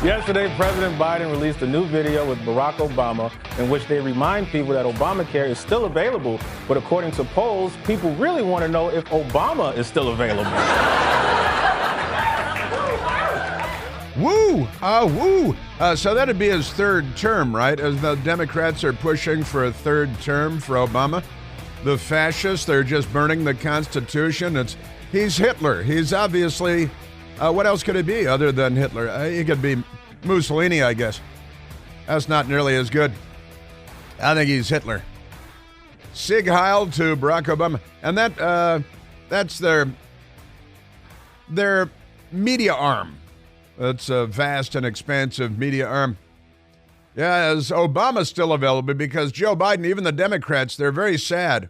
Yesterday, President Biden released a new video with Barack Obama in which they remind people that Obamacare is still available. But according to polls, people really want to know if Obama is still available. Woo! Woo! So that'd be his third term, right? As the Democrats are pushing for a third term for Obama. The fascists, they're just burning the Constitution. He's Hitler. He's obviously, what else could he be other than Hitler? He could be Mussolini, I guess. That's not nearly as good. I think he's Hitler. Sig Heil to Barack Obama. And that's their media arm. It's a vast and expansive media arm. Yeah, is Obama still available? Because Joe Biden, even the Democrats, they're very sad.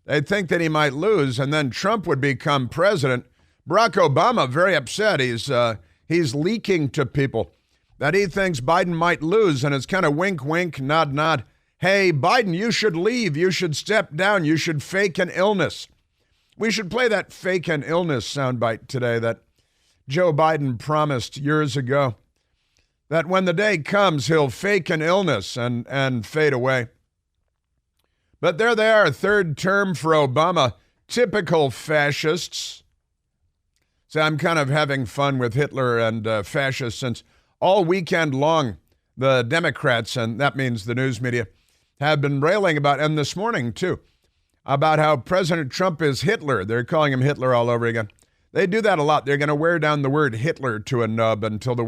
They think that he might lose, and then Trump would become president. Barack Obama, very upset. He's leaking to people that he thinks Biden might lose, and it's kind of wink, wink, nod, nod. Hey, Biden, you should leave. You should step down. You should fake an illness. We should play that fake an illness soundbite today that Joe Biden promised years ago, that when the day comes, he'll fake an illness and fade away. But there they are, third term for Obama. Typical fascists. So I'm kind of having fun with Hitler and fascists since all weekend long, the Democrats, and that means the news media, have been railing about, and this morning too, about how President Trump is Hitler. They're calling him Hitler all over again. They do that a lot. They're going to wear down the word Hitler to a nub until the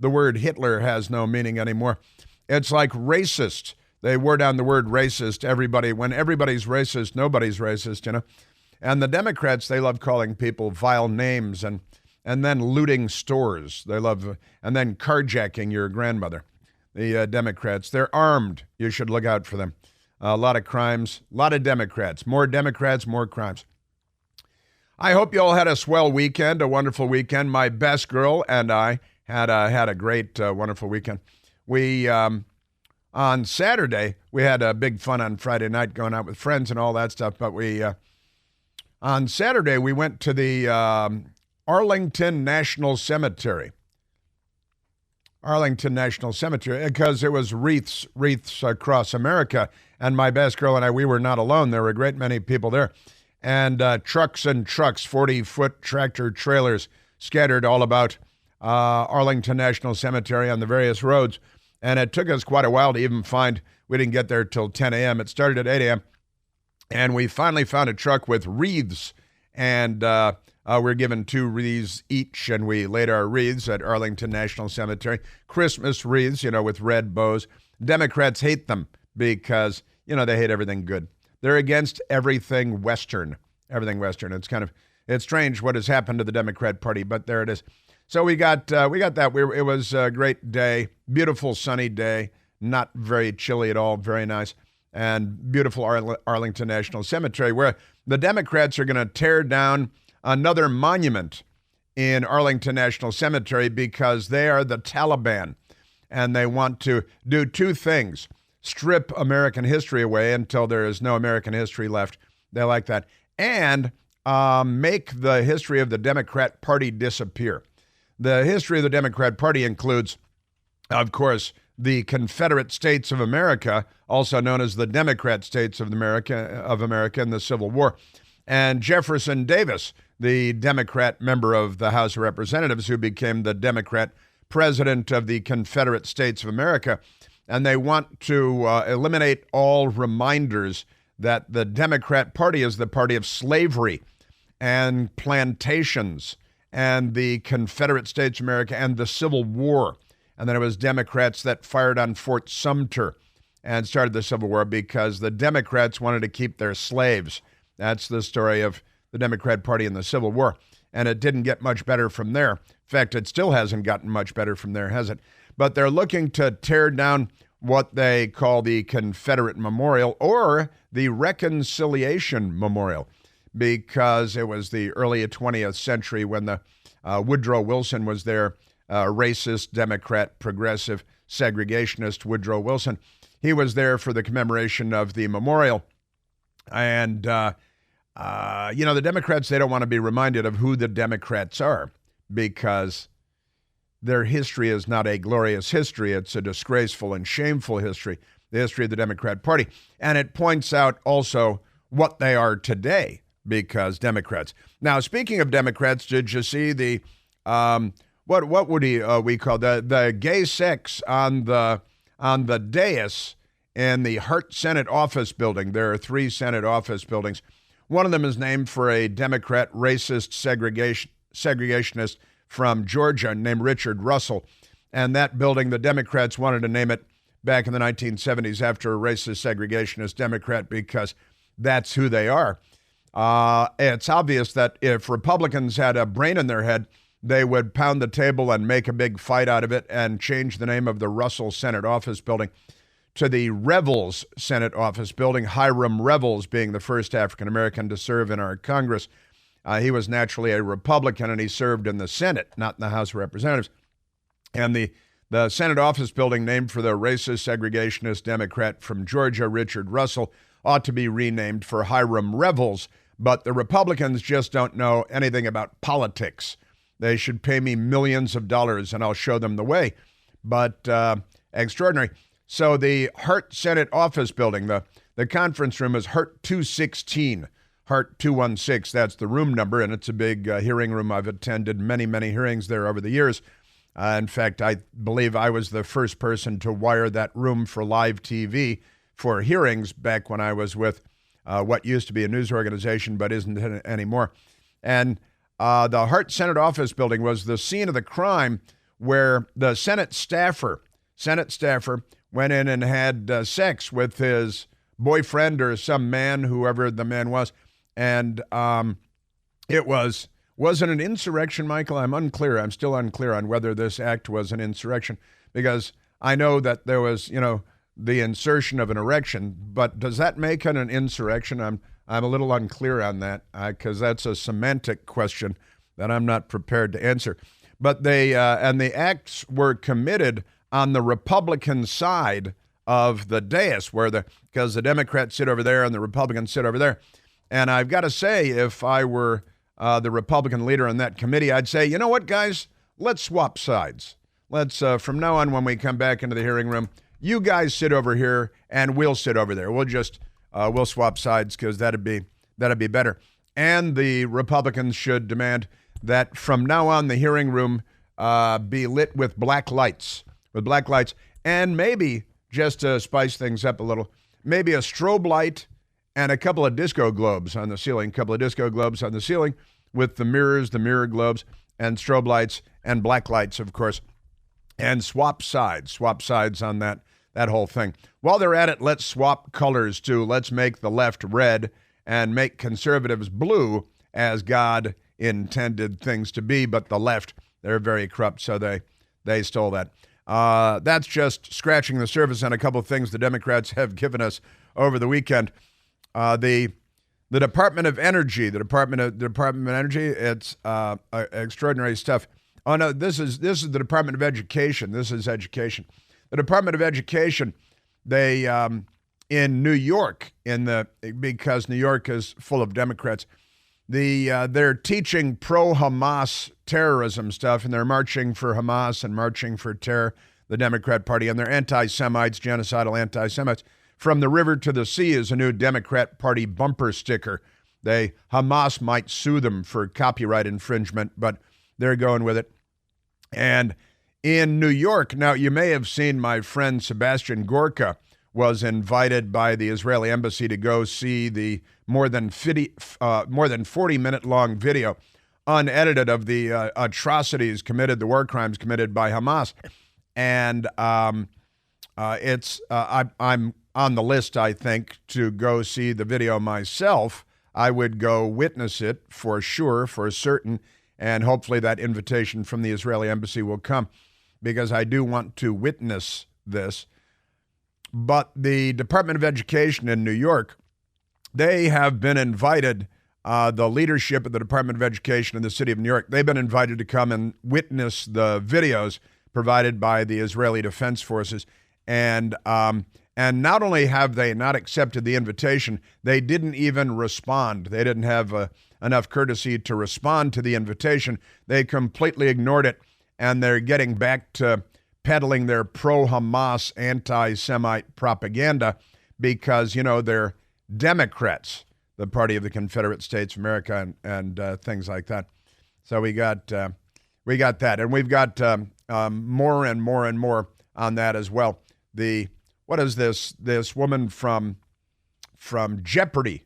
word Hitler has no meaning anymore. It's like racist. They wore down the word racist. When everybody's racist, nobody's racist, you know. And the Democrats, they love calling people vile names and then looting stores. They love, and then carjacking your grandmother. The Democrats, they're armed. You should look out for them. A lot of crimes, a lot of Democrats, more crimes. I hope you all had a swell weekend, a wonderful weekend. My best girl and I had a great, wonderful weekend. We, on Saturday, we had a big fun on Friday night going out with friends and all that stuff. But on Saturday, we went to the Arlington National Cemetery. Because it was wreaths across America. And my best girl and I, we were not alone. There were a great many people there. And trucks and trucks, 40-foot tractor trailers scattered all about Arlington National Cemetery on the various roads. And it took us quite a while to even find, we didn't get there till 10 a.m. It started at 8 a.m. And we finally found a truck with wreaths. And we're given 2 wreaths each, and we laid our wreaths at Arlington National Cemetery. Christmas wreaths, with red bows. Democrats hate them because, they hate everything good. They're against everything Western. It's strange what has happened to the Democrat Party, but there it is. So we got that. It was a great day, beautiful sunny day, not very chilly at all, very nice, and beautiful Arlington National Cemetery, where the Democrats are going to tear down another monument in Arlington National Cemetery because they are the Taliban, and they want to do 2 things. Strip American history away until there is no American history left. They like that. And make the history of the Democrat Party disappear. The history of the Democrat Party includes, of course, the Confederate States of America, also known as the Democrat States of America in the Civil War. And Jefferson Davis, the Democrat member of the House of Representatives who became the Democrat president of the Confederate States of America. And they want to eliminate all reminders that the Democrat Party is the party of slavery and plantations and the Confederate States of America and the Civil War. And then it was Democrats that fired on Fort Sumter and started the Civil War because the Democrats wanted to keep their slaves. That's the story of the Democrat Party in the Civil War. And it didn't get much better from there. In fact, it still hasn't gotten much better from there, has it? But they're looking to tear down what they call the Confederate Memorial or the Reconciliation Memorial, because it was the early 20th century when the Woodrow Wilson was there, racist, Democrat, progressive, segregationist Woodrow Wilson. He was there for the commemoration of the memorial. And, the Democrats, they don't want to be reminded of who the Democrats are because their history is not a glorious history. It's a disgraceful and shameful history, the history of the Democrat Party. And it points out also what they are today, because Democrats. Now, speaking of Democrats, did you see the, what would we call the gay sex on the dais in the Hart Senate office building? There are 3 Senate office buildings. One of them is named for a Democrat racist segregationist from Georgia named Richard Russell. And that building, the Democrats wanted to name it back in the 1970s after a racist segregationist Democrat because that's who they are. It's obvious that if Republicans had a brain in their head, they would pound the table and make a big fight out of it and change the name of the Russell Senate office building to the Revels Senate office building, Hiram Revels being the first African-American to serve in our Congress. He was naturally a Republican, and he served in the Senate, not in the House of Representatives. And the Senate office building, named for the racist segregationist Democrat from Georgia, Richard Russell, ought to be renamed for Hiram Revels. But the Republicans just don't know anything about politics. They should pay me millions of dollars, and I'll show them the way. But extraordinary. So the Hart Senate office building, the conference room is Hart 216. Hart 216, that's the room number, and it's a big hearing room. I've attended many, many hearings there over the years. In fact, I believe I was the first person to wire that room for live TV for hearings back when I was with what used to be a news organization but isn't anymore. And the Hart Senate office building was the scene of the crime where the Senate staffer went in and had sex with his boyfriend or some man, whoever the man was. And it was it an insurrection, Michael? I'm unclear. I'm still unclear on whether this act was an insurrection, because I know that there was, the insertion of an erection, but does that make it an insurrection? I'm a little unclear on that, because that's a semantic question that I'm not prepared to answer. But the acts were committed on the Republican side of the dais, because the Democrats sit over there and the Republicans sit over there. And I've got to say, if I were the Republican leader on that committee, I'd say, you know what, guys, let's swap sides. Let's, from now on, when we come back into the hearing room, you guys sit over here and we'll sit over there. We'll just, we'll swap sides, because that'd be better. And the Republicans should demand that from now on the hearing room be lit with black lights, and maybe, just to spice things up a little, maybe a strobe light and a couple of disco globes on the ceiling, with the mirror globes, and strobe lights and black lights, of course, and swap sides on that whole thing. While they're at it, let's swap colors too. Let's make the left red and make conservatives blue, as God intended things to be, but the left, they're very corrupt, so they stole that. That's just scratching the surface on a couple of things the Democrats have given us over the weekend. The Department of Energy, it's extraordinary stuff. Oh no, this is the Department of Education. This is education. The Department of Education, they in New York, because New York is full of Democrats, they're teaching pro-Hamas terrorism stuff, and they're marching for Hamas and marching for terror, the Democrat Party, and they're anti-Semites, genocidal anti-Semites. From the river to the sea is a new Democrat Party bumper sticker. Hamas might sue them for copyright infringement, but they're going with it. And in New York, now you may have seen my friend Sebastian Gorka was invited by the Israeli embassy to go see the more than 40-minute long video, unedited, of the atrocities committed, the war crimes committed by Hamas. And I'm on the list, I think, to go see the video myself. I would go witness it for sure, for certain, and hopefully that invitation from the Israeli embassy will come, because I do want to witness this. But the Department of Education in New York, they have been invited, the leadership of the Department of Education in the city of New York, they've been invited to come and witness the videos provided by the Israeli Defense Forces. And not only have they not accepted the invitation, they didn't even respond. They didn't have enough courtesy to respond to the invitation. They completely ignored it and they're getting back to peddling their pro-Hamas, anti-Semite propaganda because, they're Democrats, the party of the Confederate States of America, and things like that. So we got that, and we've got more and more and more on that as well. What is this woman from Jeopardy,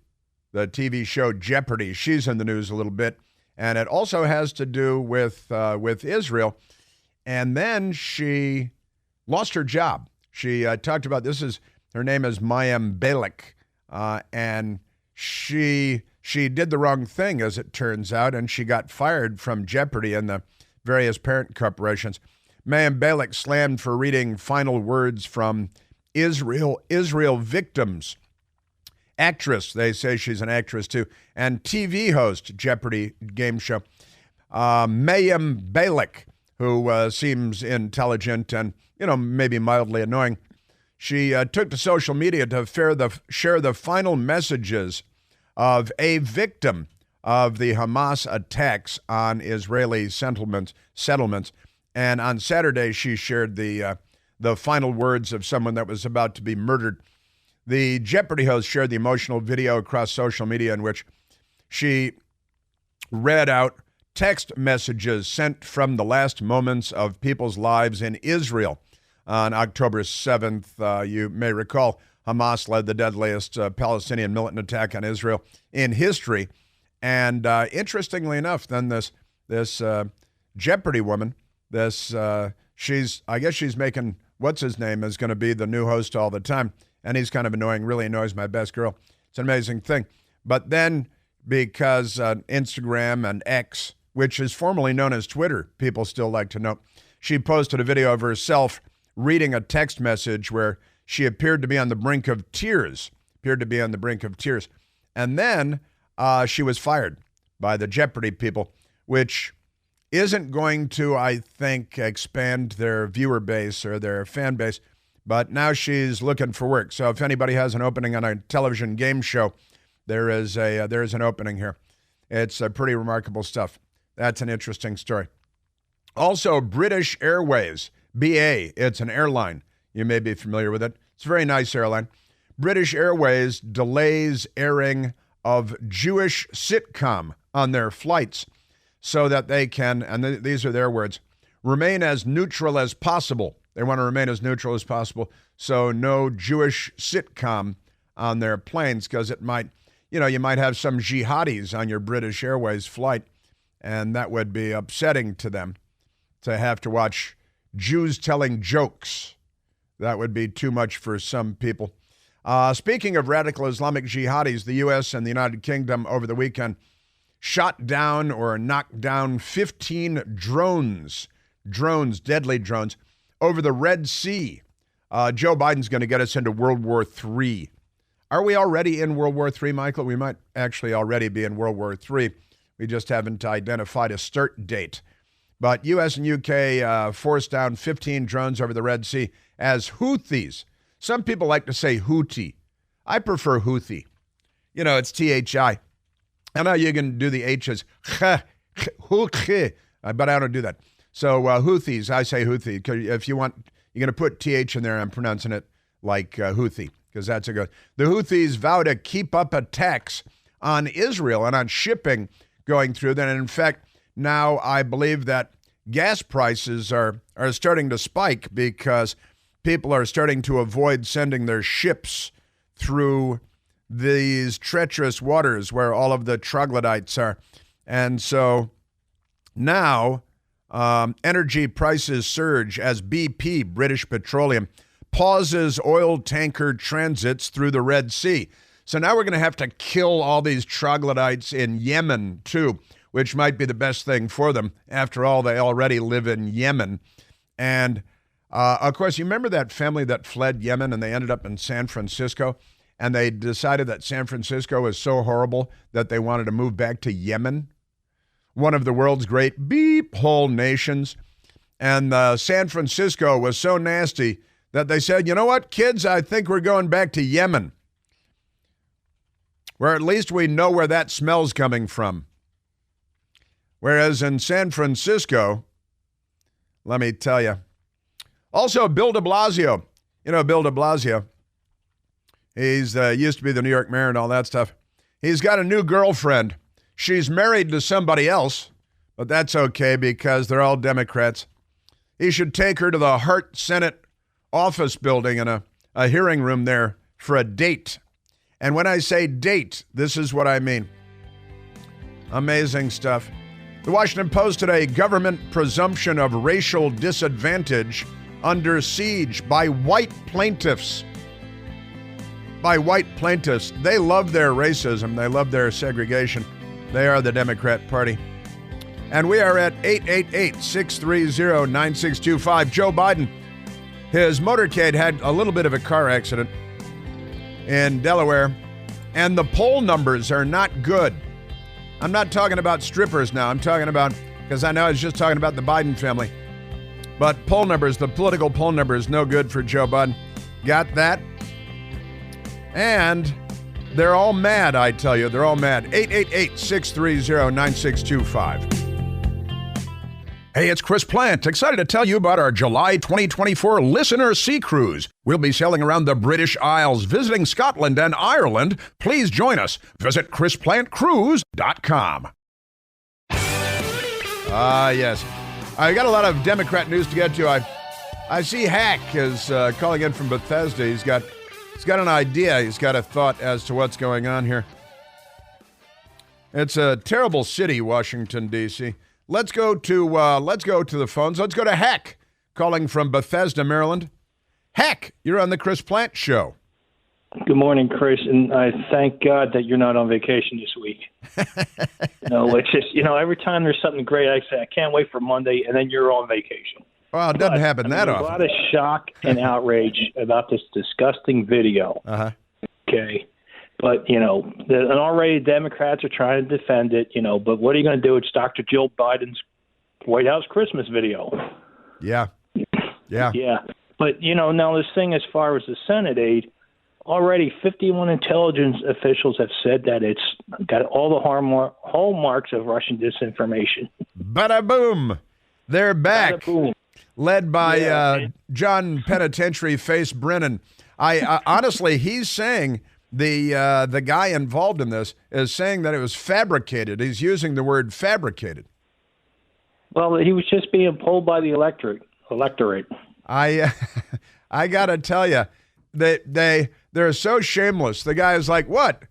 the TV show Jeopardy? She's in the news a little bit, and it also has to do with Israel. And then she lost her job. She talked about her name is Mayim Bialik, and she did the wrong thing, as it turns out, and she got fired from Jeopardy and the various parent corporations. Mayim Bialik slammed for reading final words from Israel victims. Actress, they say she's an actress too, and TV host, Jeopardy game show. Mayim Bialik, who seems intelligent and, maybe mildly annoying. She took to social media to share the final messages of a victim of the Hamas attacks on Israeli settlements. And on Saturday, she shared the final words of someone that was about to be murdered. The Jeopardy host shared the emotional video across social media in which she read out text messages sent from the last moments of people's lives in Israel. On October 7th, you may recall, Hamas led the deadliest Palestinian militant attack on Israel in history. And interestingly enough, then this Jeopardy woman, I guess she's making, what's his name, is going to be the new host all the time. And he's kind of annoying, really annoys my best girl. It's an amazing thing. But then, because Instagram and X, which is formerly known as Twitter, people still like to know, she posted a video of herself reading a text message where she appeared to be on the brink of tears. And then she was fired by the Jeopardy people, which isn't going to, I think, expand their viewer base or their fan base. But now she's looking for work. So if anybody has an opening on a television game show, there is an opening here. It's pretty remarkable stuff. That's an interesting story. Also, British Airways, BA, it's an airline. You may be familiar with it. It's a very nice airline. British Airways delays airing of Jewish sitcom on their flights so that they can, and these are their words, remain as neutral as possible. They want to remain as neutral as possible, so no Jewish sitcom on their planes, because it might, you might have some jihadis on your British Airways flight, and that would be upsetting to them to have to watch Jews telling jokes. That would be too much for some people. Speaking of radical Islamic jihadis, the U.S. and the United Kingdom over the weekend shot down or knocked down 15 drones, deadly drones, over the Red Sea. Joe Biden's going to get us into World War III. Are we already in World War III, Michael? We might actually already be in World War III. We just haven't identified a start date. But U.S. and U.K. forced down 15 drones over the Red Sea as Houthis. Some people like to say Houthi. I prefer Houthi. It's T-H-I. I know you can do the H's, but I don't do that. So Houthis, I say Houthi. If you want, you're going to put TH in there, I'm pronouncing it like Houthi, because that's a good. The Houthis vow to keep up attacks on Israel and on shipping going through that. And in fact, now I believe that gas prices are starting to spike because people are starting to avoid sending their ships through these treacherous waters where all of the troglodytes are. And so now energy prices surge as BP, British Petroleum, pauses oil tanker transits through the Red Sea. So now we're going to have to kill all these troglodytes in Yemen, too, which might be the best thing for them. After all, they already live in Yemen. And, of course, you remember that family that fled Yemen and they ended up in San Francisco? And they decided that San Francisco was so horrible that they wanted to move back to Yemen, one of the world's great beep hole nations. And San Francisco was so nasty that they said, you know what, kids, I think we're going back to Yemen, where at least we know where that smell's coming from. Whereas in San Francisco, let me tell you. Also, Bill de Blasio. You know, Bill de Blasio. He's used to be the New York mayor and all that stuff. He's got a new girlfriend. She's married to somebody else, but that's okay because they're all Democrats. He should take her to the Hart Senate office building and a hearing room there for a date. And when I say date, this is what I mean. Amazing stuff. The Washington Post today, government presumption of racial disadvantage under siege by white plaintiffs. By white plaintiffs. They love their racism. They love their segregation. They are the Democrat Party. And we are at 888-630-9625. Joe Biden, his motorcade had a little bit of a car accident in Delaware, and the poll numbers are not good. I'm not talking about strippers now. I'm talking about, because I know I was just talking about the Biden family. But poll numbers, the political poll numbers, no good for Joe Biden. Got that? And they're all mad, I tell you. They're all mad. 888-630-9625. Hey, it's Chris Plant. Excited to tell you about our July 2024 Listener Sea Cruise. We'll be sailing around the British Isles, visiting Scotland and Ireland. Please join us. Visit ChrisPlantCruise.com. Yes. I got a lot of Democrat news to get to. I see Hack is calling in from Bethesda. He's got an idea. He's got a thought as to what's going on here. It's a terrible city, Washington, D.C. Let's go to the phones. Let's go to Heck, calling from Bethesda, Maryland. Heck, you're on the Chris Plant Show. Good morning, Chris, and I thank God that you're not on vacation this week. It's just, every time there's something great, I say, I can't wait for Monday, and then you're on vacation. Well, it doesn't happen that often. A lot of shock and outrage about this disgusting video. Uh-huh. Okay. But, and already Democrats are trying to defend it, but what are you going to do? It's Dr. Jill Biden's White House Christmas video. Yeah. Yeah. Yeah. But, now this thing as far as the Senate aid, already 51 intelligence officials have said that it's got all the hallmarks of Russian disinformation. Bada boom. They're back. Bada boom. Led by John Penitentiary Face Brennan. I honestly, he's saying the guy involved in this is saying that it was fabricated. He's using the word fabricated. Well, he was just being pulled by the electorate. I got to tell you, they're so shameless. The guy is like, what?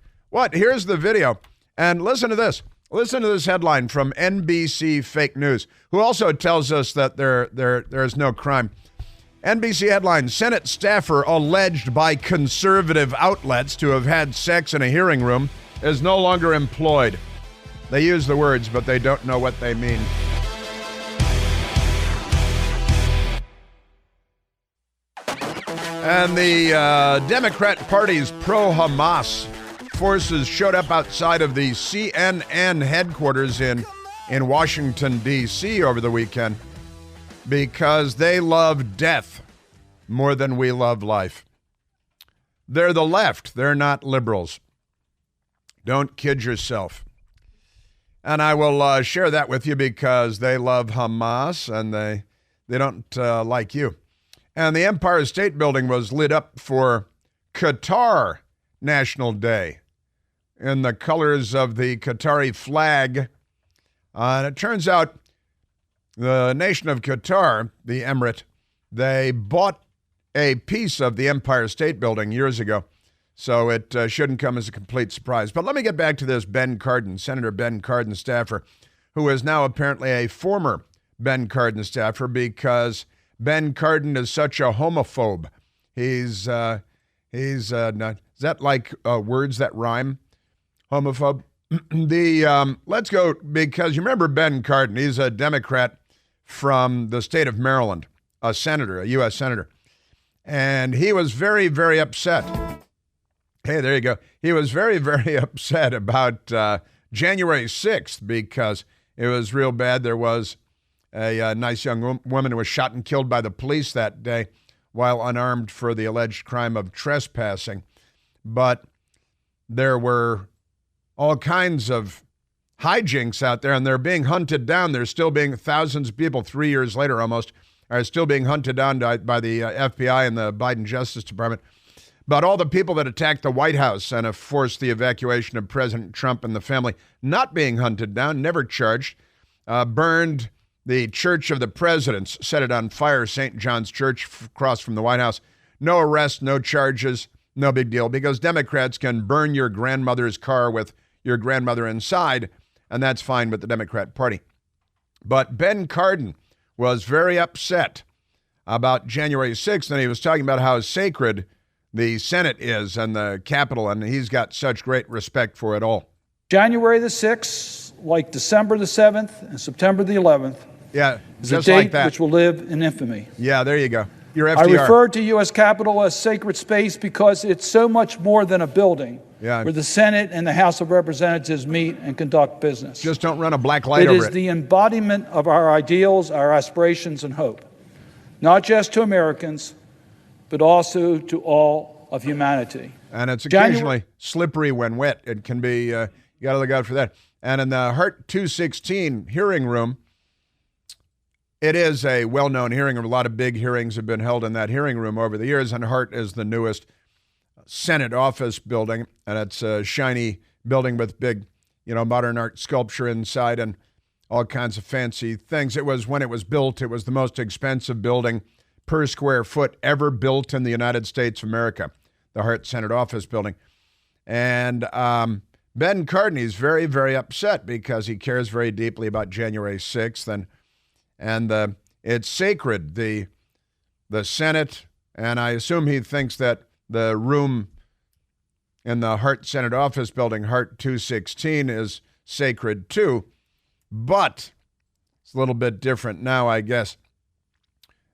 Here's the video. And listen to this. Listen to this headline from NBC Fake News, who also tells us that there's no crime. NBC headline, Senate staffer alleged by conservative outlets to have had sex in a hearing room is no longer employed. They use the words, but they don't know what they mean. And the Democrat Party's pro-Hamas forces showed up outside of the CNN headquarters in Washington, D.C. over the weekend because they love death more than we love life. They're the left. They're not liberals. Don't kid yourself. And I will share that with you because they love Hamas and they don't like you. And the Empire State Building was lit up for Qatar National Day in the colors of the Qatari flag. And it turns out the nation of Qatar, the Emirate, they bought a piece of the Empire State Building years ago, so it shouldn't come as a complete surprise. But let me get back to this Ben Cardin, Senator Ben Cardin staffer, who is now apparently a former Ben Cardin staffer because Ben Cardin is such a homophobe. He's not. Is that like words that rhyme? Homophobe. Let's go, because you remember Ben Cardin. He's a Democrat from the state of Maryland, a senator, a U.S. senator. And he was very, very upset. Hey, there you go. He was very, very upset about January 6th because it was real bad. There was a nice young woman who was shot and killed by the police that day while unarmed for the alleged crime of trespassing. But there were all kinds of hijinks out there, and they're being hunted down. There's still being thousands of people 3 years later almost are still being hunted down by the FBI and the Biden Justice Department. But all the people that attacked the White House and have forced the evacuation of President Trump and the family not being hunted down, never charged, burned the Church of the Presidents, set it on fire, St. John's Church across from the White House. No arrests, no charges, no big deal, because Democrats can burn your grandmother's car with your grandmother inside, and that's fine with the Democrat Party. But Ben Cardin was very upset about January 6th, and he was talking about how sacred the Senate is and the Capitol, and he's got such great respect for it all. January the 6th, like December the 7th and September the 11th, is a date like that, which will live in infamy. Yeah, there you go. You're FDR. I refer to U.S. Capitol as sacred space because it's so much more than a building where the Senate and the House of Representatives meet and conduct business. Just don't run a black light over it. It is the embodiment of our ideals, our aspirations, and hope, not just to Americans, but also to all of humanity. And it's occasionally slippery when wet. It can be, you got to look out for that. And in the Hart 216 hearing room, it is a well-known hearing room. A lot of big hearings have been held in that hearing room over the years, and Hart is the newest Senate office building, and it's a shiny building with big, modern art sculpture inside and all kinds of fancy things. It was, when it was built, it was the most expensive building per square foot ever built in the United States of America, the Hart Senate office building. And Ben Cardin is very, very upset because he cares very deeply about January 6th, and it's sacred, the Senate, and I assume he thinks that the room in the Hart Senate office building, Hart 216, is sacred too, but it's a little bit different now, I guess.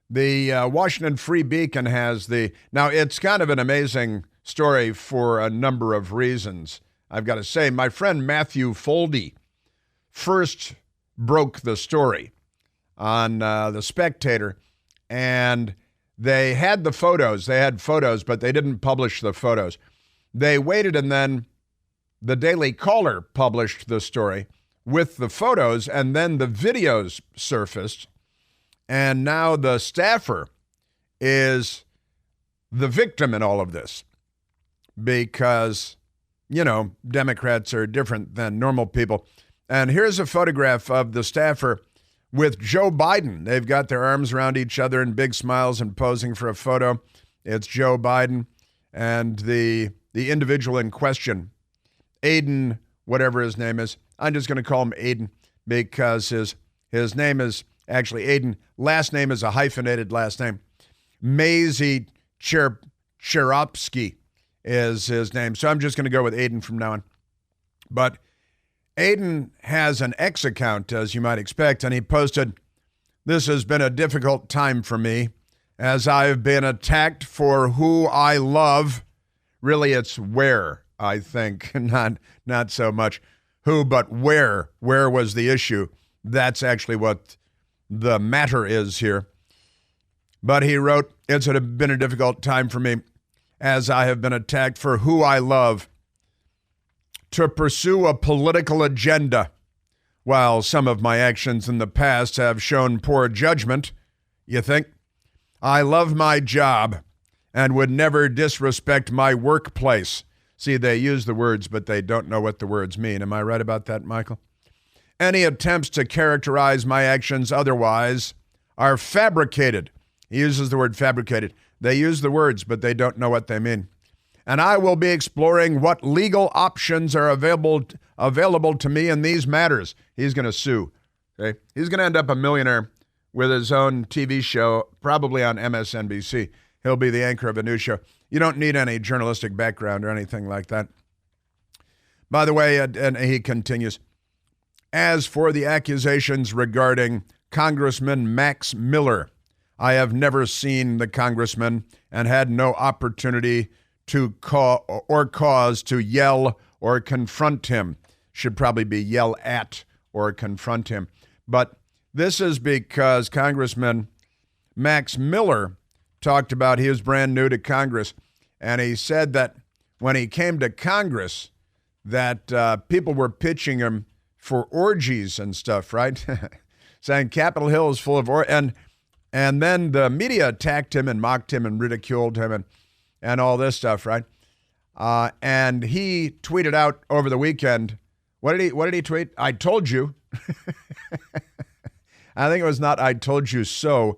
The Washington Free Beacon has now it's kind of an amazing story for a number of reasons. I've got to say, my friend Matthew Foldy first broke the story on The Spectator, and they had the photos. They had photos, but they didn't publish the photos. They waited, and then the Daily Caller published the story with the photos, and then the videos surfaced, and now the staffer is the victim in all of this because, Democrats are different than normal people. And here's a photograph of the staffer with Joe Biden. They've got their arms around each other and big smiles and posing for a photo. It's Joe Biden and the individual in question, Aiden, whatever his name is. I'm just going to call him Aiden because his name is actually Aiden. Last name is a hyphenated last name. Maisie Cheropsky is his name. So I'm just going to go with Aiden from now on. But Aiden has an X account, as you might expect, and he posted, "This has been a difficult time for me as I've been attacked for who I love." Really, it's where, I think, not so much who, but where. Where was the issue? That's actually what the matter is here. But he wrote, "It's been a difficult time for me as I have been attacked for who I love to pursue a political agenda. While some of my actions in the past have shown poor judgment, you think, I love my job and would never disrespect my workplace." See, they use the words, but they don't know what the words mean. Am I right about that, Michael? "Any attempts to characterize my actions otherwise are fabricated." He uses the word fabricated. They use the words, but they don't know what they mean. "And I will be exploring what legal options are available to me in these matters." He's going to sue. Okay? He's going to end up a millionaire with his own TV show, probably on MSNBC. He'll be the anchor of a news show. You don't need any journalistic background or anything like that. By the way, and he continues, "As for the accusations regarding Congressman Max Miller, I have never seen the congressman and had no opportunity to cause to yell or confront him." Should probably be yell at or confront him. But this is because Congressman Max Miller talked about he was brand new to Congress, and he said that when he came to Congress that people were pitching him for orgies and stuff, right? Saying Capitol Hill is full of and then the media attacked him and mocked him and ridiculed him and all this stuff, right? And he tweeted out over the weekend. What did he tweet? I told you. I think it was not I told you so,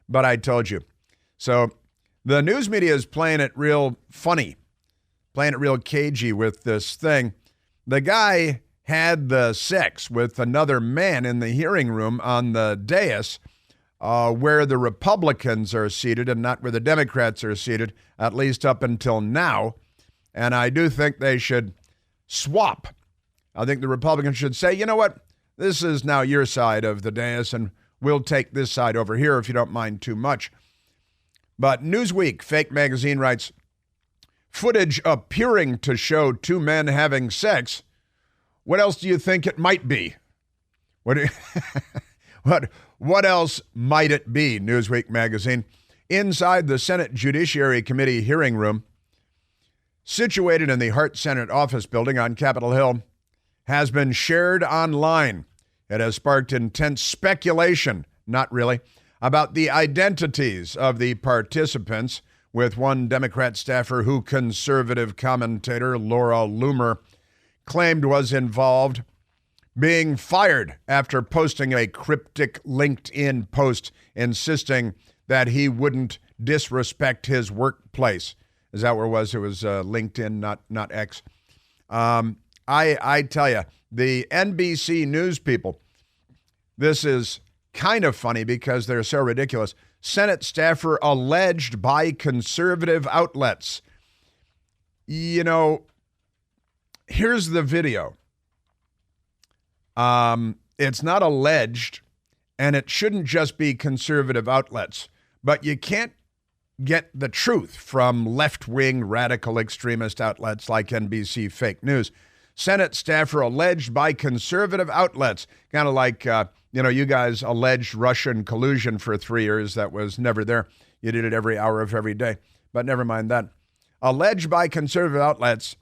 but I told you. So the news media is playing it real funny, playing it real cagey with this thing. The guy had the sex with another man in the hearing room on the dais where the Republicans are seated and not where the Democrats are seated, at least up until now. And I do think they should swap. I think the Republicans should say, you know what? This is now your side of the dais, and we'll take this side over here if you don't mind too much. But Newsweek, fake magazine, writes, footage appearing to show two men having sex. What else do you think it might be? What else might it be, Newsweek magazine? Inside the Senate Judiciary Committee hearing room, situated in the Hart Senate office building on Capitol Hill, has been shared online. It has sparked intense speculation, not really, about the identities of the participants, with one Democrat staffer who conservative commentator Laura Loomer claimed was involved being fired after posting a cryptic LinkedIn post insisting that he wouldn't disrespect his workplace. Is that where it was? It was LinkedIn, not X. I tell you, the NBC News people, this is kind of funny because they're so ridiculous. Senate staffer alleged by conservative outlets. You know, here's the video. It's not alleged, and it shouldn't just be conservative outlets, but you can't get the truth from left-wing radical extremist outlets like NBC Fake News. Senate staffer alleged by conservative outlets, kind of like, you guys alleged Russian collusion for 3 years. That was never there. You did it every hour of every day. But never mind that. Alleged by conservative outlets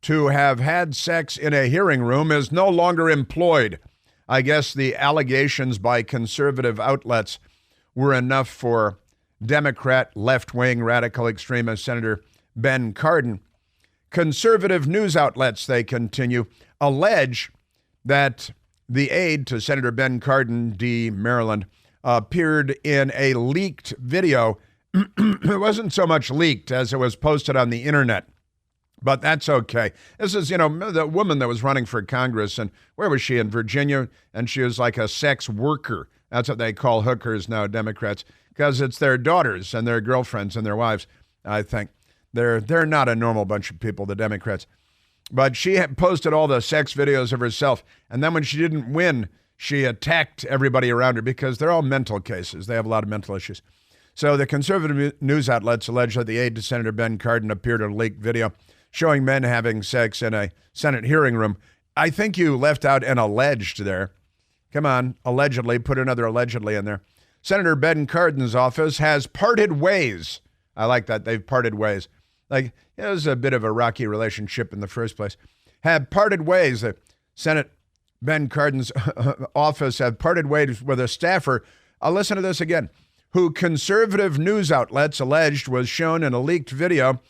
to have had sex in a hearing room is no longer employed. I guess the allegations by conservative outlets were enough for Democrat left-wing radical extremist Senator Ben Cardin. Conservative news outlets, they continue, allege that the aide to Senator Ben Cardin, D. Maryland, appeared in a leaked video. It wasn't so much leaked as it was posted on the internet, but that's okay. This is, the woman that was running for Congress, and where was she? In Virginia, and she was like a sex worker. That's what they call hookers now, Democrats, because it's their daughters and their girlfriends and their wives, I think. They're not a normal bunch of people, the Democrats. But she had posted all the sex videos of herself, and then when she didn't win, she attacked everybody around her because they're all mental cases. They have a lot of mental issues. So the conservative news outlets allege that the aide to Senator Ben Cardin appeared in a leaked video showing men having sex in a Senate hearing room. I think you left out an alleged there. Come on, allegedly, put another allegedly in there. Senator Ben Cardin's office has parted ways. I like that. They've parted ways. Like, it was a bit of a rocky relationship in the first place. Have parted ways. The Senate Ben Cardin's office have parted ways with a staffer. I'll listen to this again. Who conservative news outlets alleged was shown in a leaked video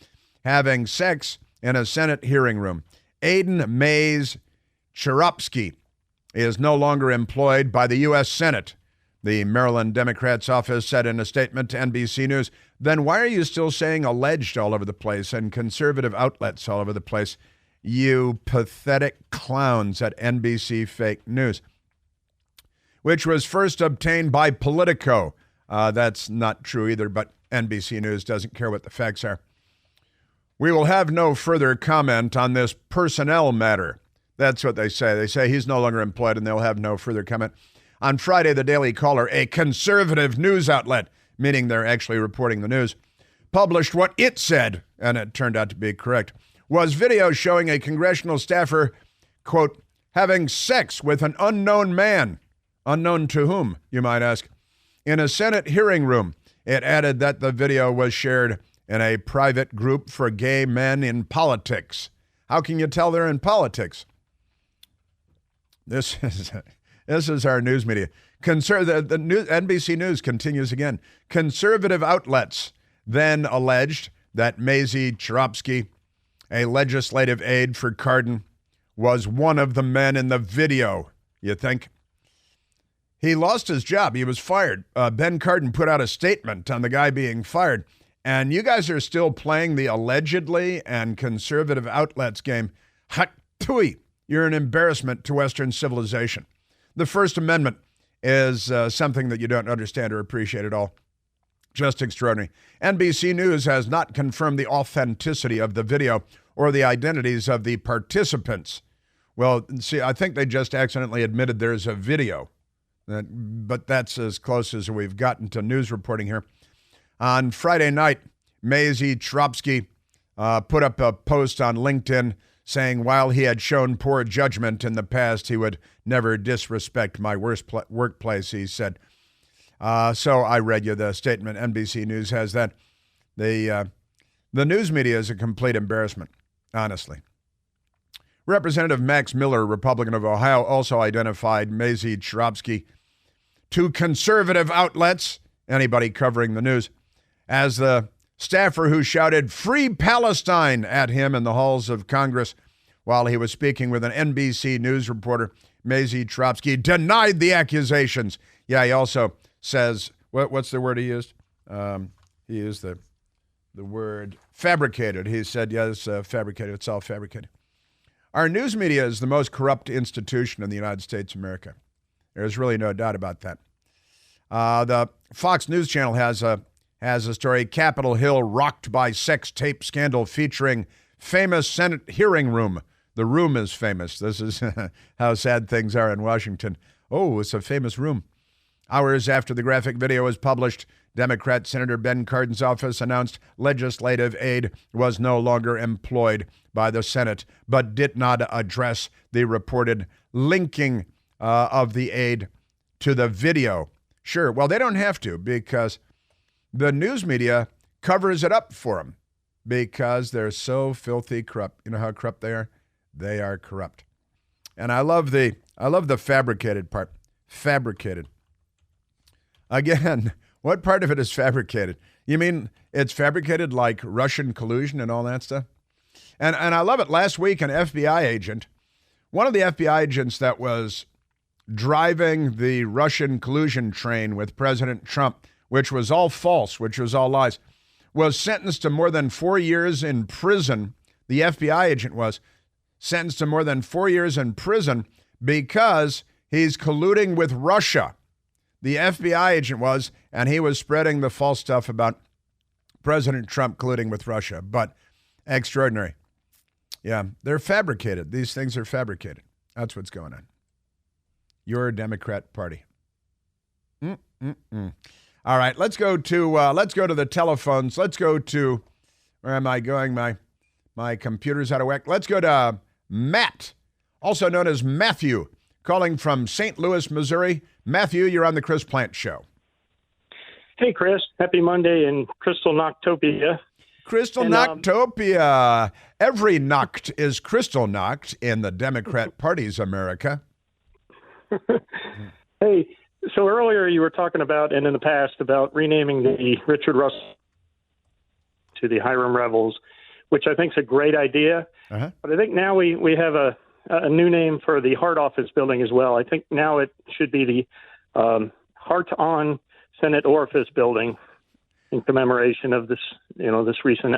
having sex in a Senate hearing room. Aidan Mays Cherupsky is no longer employed by the U.S. Senate. The Maryland Democrats' office said in a statement to NBC News. Then why are you still saying alleged all over the place and conservative outlets all over the place? You pathetic clowns at NBC Fake News, which was first obtained by Politico. That's not true either, but NBC News doesn't care what the facts are. We will have no further comment on this personnel matter. That's what they say. They say he's no longer employed and they'll have no further comment. On Friday, the Daily Caller, a conservative news outlet, meaning they're actually reporting the news, published what it said, and it turned out to be correct, was video showing a congressional staffer, quote, having sex with an unknown man. Unknown to whom, you might ask? In a Senate hearing room. It added that the video was shared in a private group for gay men in politics. How can you tell they're in politics? This is our news media. The new NBC News continues again. Conservative outlets then alleged that Mazie Hirovsky, a legislative aide for Cardin, was one of the men in the video. You think? He lost his job. He was fired. Ben Cardin put out a statement on the guy being fired. And you guys are still playing the allegedly and conservative outlets game. Hatui, you're an embarrassment to Western civilization. The First Amendment is something that you don't understand or appreciate at all. Just extraordinary. NBC News has not confirmed the authenticity of the video or the identities of the participants. Well, see, I think they just accidentally admitted there's a video, but that's as close as we've gotten to news reporting here. On Friday night, Mazie Hirovsky put up a post on LinkedIn saying while he had shown poor judgment in the past, he would never disrespect my workplace, he said. So I read you the statement. NBC News has that. The news media is a complete embarrassment, honestly. Representative Max Miller, Republican of Ohio, also identified Mazie Hirovsky to conservative outlets, anybody covering the news, as the staffer who shouted "Free Palestine" at him in the halls of Congress while he was speaking with an NBC News reporter. Mazie Hirovsky denied the accusations. Yeah, he also says, what's the word he used? He used the word fabricated. He said, yes, fabricated. It's all fabricated. Our news media is the most corrupt institution in the United States of America. There's really no doubt about that. The Fox News Channel has a story, Capitol Hill rocked by sex tape scandal featuring famous Senate hearing room. The room is famous. This is how sad things are in Washington. Oh, it's a famous room. Hours after the graphic video was published, Democrat Senator Ben Cardin's office announced legislative aid was no longer employed by the Senate, but did not address the reported linking of the aid to the video. Sure, well, they don't have to because the news media covers it up for them because they're so filthy corrupt. You know how corrupt they are? They are corrupt. And I love the fabricated part. Fabricated. Again, what part of it is fabricated? You mean it's fabricated like Russian collusion and all that stuff? And I love it. Last week, an FBI agent, one of the FBI agents that was driving the Russian collusion train with President Trump, which was all false, which was all lies, was sentenced to more than 4 years in prison. The FBI agent was sentenced to more than 4 years in prison because he's colluding with Russia. The FBI agent was, and he was spreading the false stuff about President Trump colluding with Russia. But extraordinary. Yeah, they're fabricated. These things are fabricated. That's what's going on. Your Democrat Party. All right, let's go to the telephones. Let's go to, where am I going? My computer's out of whack. Let's go to Matt, also known as Matthew, calling from St. Louis, Missouri. Matthew, you're on the Chris Plant Show. Hey, Chris. Happy Monday in Crystal Noctopia. Crystal Noctopia. Every Noct is Crystal Noct in the Democrat Party's America. Hey, so earlier you were talking about, and in the past, about renaming the Richard Russell to the Hiram Rebels, which I think is a great idea. Uh-huh. But I think now we have a new name for the Hart Office building as well. I think now it should be the Hart on Senate Orifice building in commemoration of this, this recent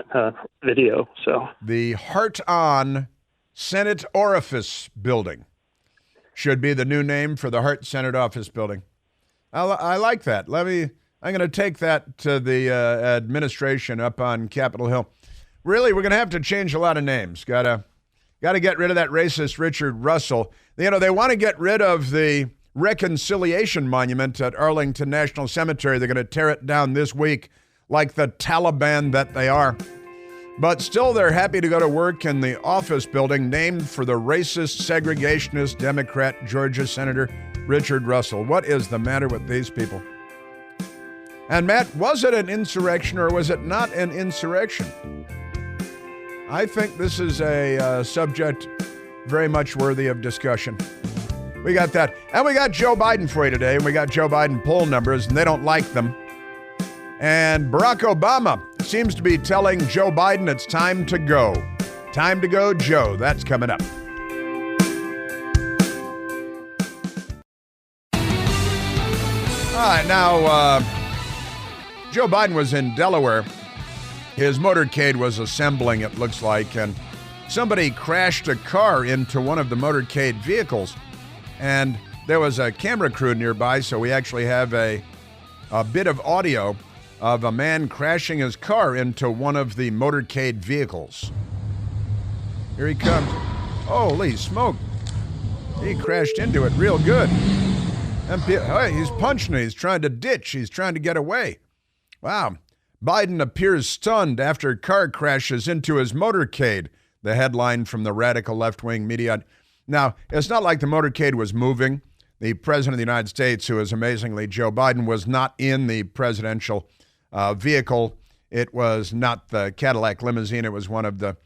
video. So the Hart on Senate Orifice building should be the new name for the Hart Senate Office building. I like that. I'm going to take that to the administration up on Capitol Hill. Really, we're going to have to change a lot of names. Got to get rid of that racist Richard Russell. They want to get rid of the Reconciliation Monument at Arlington National Cemetery. They're going to tear it down this week like the Taliban that they are. But still, they're happy to go to work in the office building named for the racist, segregationist Democrat Georgia Senator Richard Russell. What is the matter with these people? And Matt, was it an insurrection or was it not an insurrection? I think this is a subject very much worthy of discussion. We got that. And we got Joe Biden for you today. And we got Joe Biden poll numbers, and they don't like them. And Barack Obama seems to be telling Joe Biden it's time to go. Time to go, Joe. That's coming up. All right, now, Joe Biden was in Delaware. His motorcade was assembling, it looks like, and somebody crashed a car into one of the motorcade vehicles. And there was a camera crew nearby, so we actually have a bit of audio of a man crashing his car into one of the motorcade vehicles. Here he comes. Holy smoke. He crashed into it real good. And he's punching it. He's trying to ditch. He's trying to get away. Wow. Biden appears stunned after car crashes into his motorcade. The headline from the radical left-wing media. Now, it's not like the motorcade was moving. The president of the United States, who is amazingly Joe Biden, was not in the presidential vehicle. It was not the Cadillac limousine. It was one of the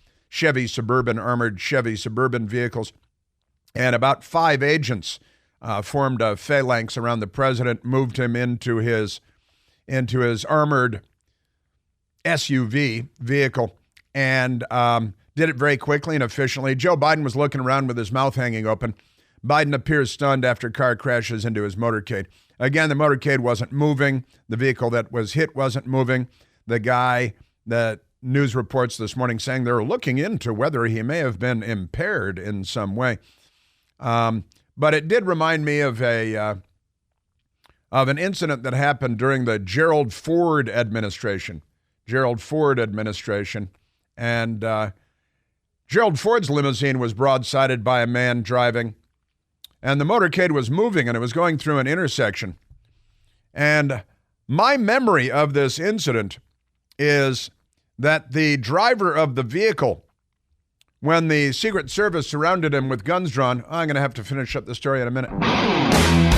armored Chevy Suburban vehicles. And about 5 agents formed a phalanx around the president, moved him into his armored SUV vehicle, and did it very quickly and efficiently. Joe Biden was looking around with his mouth hanging open. Biden appears stunned after car crashes into his motorcade. Again, the motorcade wasn't moving. The vehicle that was hit wasn't moving. The guy, the news reports this morning saying they're looking into whether he may have been impaired in some way. But it did remind me of an incident that happened during the Gerald Ford administration. And Gerald Ford's limousine was broadsided by a man driving, and the motorcade was moving, and it was going through an intersection. And my memory of this incident is that the driver of the vehicle, when the Secret Service surrounded him with guns drawn, I'm going to have to finish up the story in a minute.